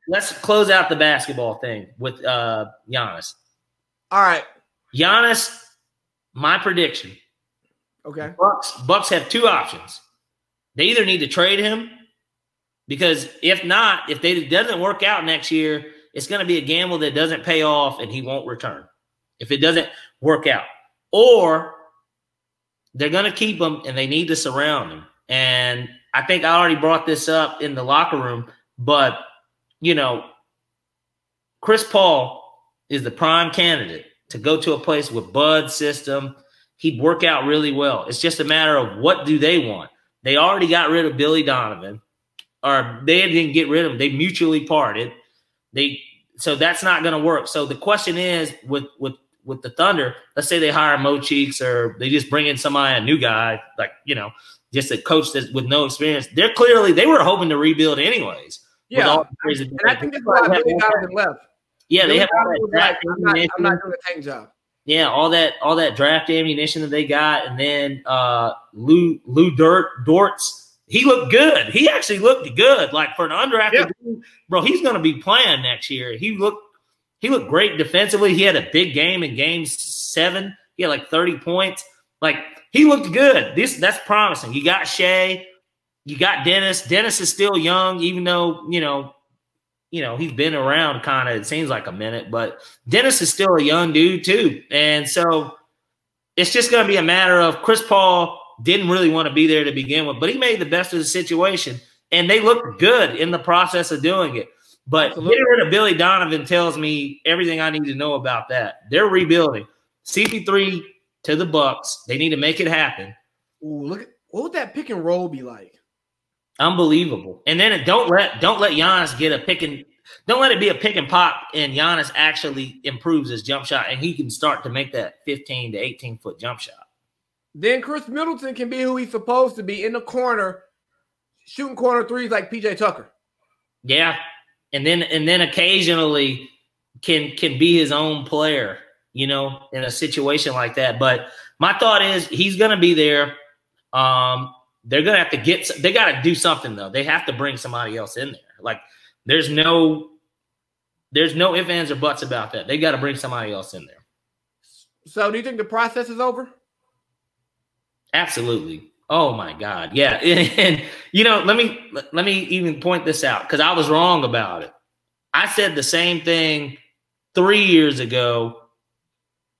Let's close out the basketball thing with Giannis. All right. Giannis, my prediction. Okay. Bucks have two options. They either need to trade him, because if not, if it doesn't work out next year, it's going to be a gamble that doesn't pay off and he won't return if it doesn't work out. Or they're going to keep him and they need to surround him. And I think I already brought this up in the locker room, but, you know, Chris Paul is the prime candidate to go to a place with Bud's system. He'd work out really well. It's just a matter of what do they want. They already got rid of Billy Donovan, or they didn't get rid of him. They mutually parted. So that's not going to work. So the question is with the Thunder, let's say they hire Mo Cheeks or they just bring in somebody, a new guy, like, you know, just a coach that's with no experience. They were hoping to rebuild anyways. Yeah. And I think that's why Billy Donovan left. Yeah, they have I'm not doing a tank job. Yeah, all that draft ammunition that they got, and then Lou Dortz, he looked good. He actually looked good. Like for an undrafted dude, bro, he's going to be playing next year. He looked great defensively. He had a big game in Game 7. He had like 30 points. Like he looked good. That's promising. You got Shea, you got Dennis. Dennis is still young, even though you know he's been around kind of. It seems like a minute, but Dennis is still a young dude too. And so it's just going to be a matter of Chris Paul didn't really want to be there to begin with, but he made the best of the situation, and they looked good in the process of doing it. But getting rid of Billy Donovan tells me everything I need to know about that. They're rebuilding. CP3 to the Bucks. They need to make it happen. Ooh, what would that pick and roll be like? Unbelievable. And then don't let Giannis get a pick and don't let it be a pick and pop, and Giannis actually improves his jump shot and he can start to make that 15 to 18-foot jump shot. Then Chris Middleton can be who he's supposed to be in the corner, shooting corner threes like PJ Tucker. Yeah. And then occasionally can be his own player, you know, in a situation like that. But my thought is he's going to be there. They're going to have to they got to do something though. They have to bring somebody else in there. Like there's no ifs, ands, or buts about that. They got to bring somebody else in there. So do you think the process is over? Absolutely. Oh my God. Yeah. And you know, let me even point this out because I was wrong about it. I said the same thing 3 years ago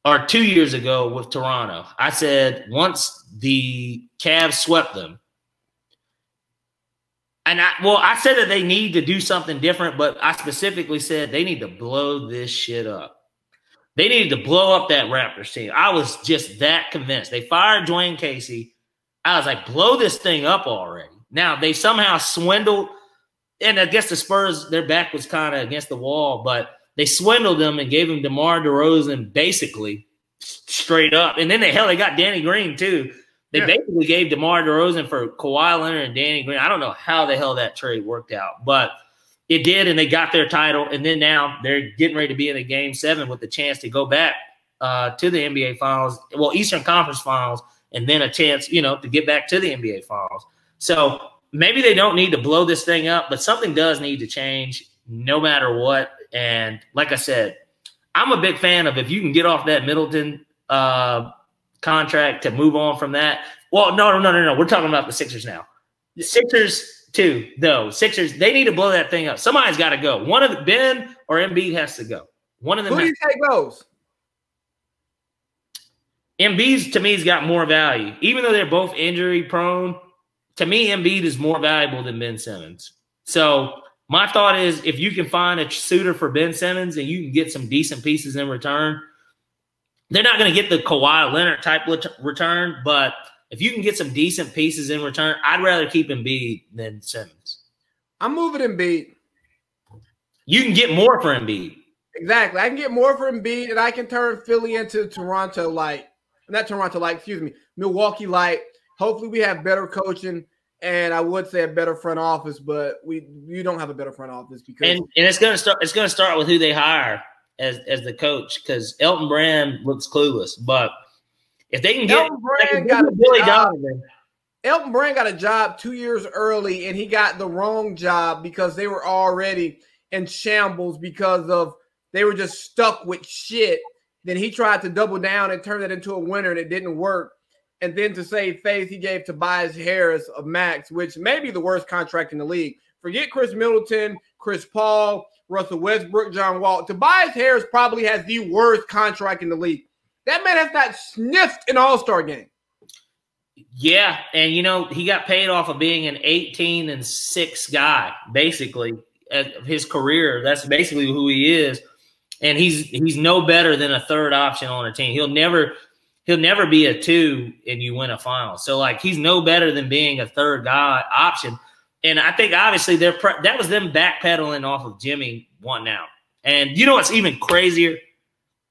or 2 years ago with Toronto. I said once the Cavs swept them, and I said that they need to do something different, but I specifically said they need to blow this shit up. They needed to blow up that Raptors team. I was just that convinced. They fired Dwayne Casey. I was like, blow this thing up already. Now, they somehow swindled, and I guess the Spurs, their back was kind of against the wall, but they swindled them and gave them DeMar DeRozan basically straight up. And then they got Danny Green too. They basically gave DeMar DeRozan for Kawhi Leonard and Danny Green. I don't know how the hell that trade worked out, but it did, and they got their title. And then now they're getting ready to be in a Game 7 with the chance to go back to the NBA Finals, well, Eastern Conference Finals, and then a chance, you know, to get back to the NBA Finals. So maybe they don't need to blow this thing up, but something does need to change no matter what. And like I said, I'm a big fan of if you can get off that Middleton contract to move on from that. Well, no. We're talking about the Sixers now. The Sixers too, though. Sixers, they need to blow that thing up. Somebody's got to go. One of Ben or Embiid has to go. One of them. Who do you think goes? Embiid, to me, has got more value. Even though they're both injury prone, to me, Embiid is more valuable than Ben Simmons. So my thought is if you can find a suitor for Ben Simmons and you can get some decent pieces in return, they're not going to get the Kawhi Leonard type return, but if you can get some decent pieces in return, I'd rather keep Embiid than Simmons. I'm moving Embiid. You can get more for Embiid. Exactly. I can get more for Embiid, and I can turn Philly into Toronto light. Not Toronto light, excuse me, Milwaukee light. Hopefully we have better coaching, and I would say a better front office, but we don't have a better front office because and it's going to start with who they hire as the coach, because Elton Brand looks clueless. But if they can get Elton Brand got a job 2 years early, and he got the wrong job because they were already in shambles because of they were just stuck with shit. Then he tried to double down and turn that into a winner, and it didn't work. And then to save face, he gave Tobias Harris a max, which may be the worst contract in the league. Forget Chris Middleton, Chris Paul, Russell Westbrook, John Wall. Tobias Harris probably has the worst contract in the league. That man has not sniffed an All-Star game. Yeah, and you know, he got paid off of being an 18-6 guy, basically, of his career. That's basically who he is. And he's no better than a third option on a team. He'll never be a 2 and you win a final. So like he's no better than being a third guy option. And I think obviously that was them backpedaling off of Jimmy wanting out. And you know what's even crazier?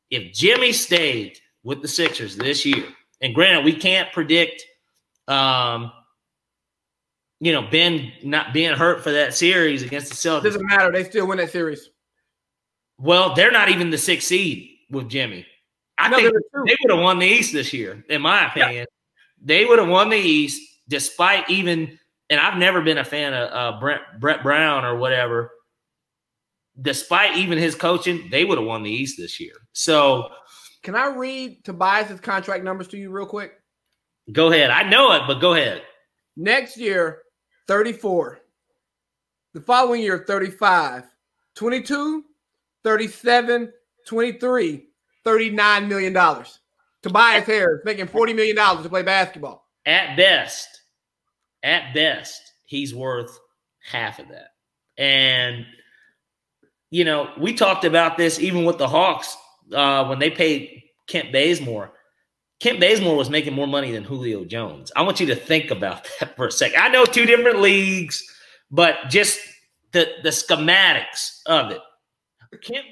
If Jimmy stayed with the Sixers this year, and granted we can't predict, Ben not being hurt for that series against the Celtics. Doesn't matter. They still win that series. Well, they're not even the 6th seed with Jimmy. I think they would have won the East this year, in my opinion. Yeah. They would have won the East despite even – and I've never been a fan of Brett Brown or whatever. Despite even his coaching, they would have won the East this year. So – can I read Tobias's contract numbers to you real quick? Go ahead. I know it, but go ahead. Next year, 34. The following year, 35. 22, 37, 23, $39 million. Tobias Harris making $40 million to play basketball. At best, he's worth half of that. And, you know, we talked about this even with the Hawks when they paid Kent Bazemore. Kent Bazemore was making more money than Julio Jones. I want you to think about that for a second. I know 2 different leagues, but just the schematics of it. Kent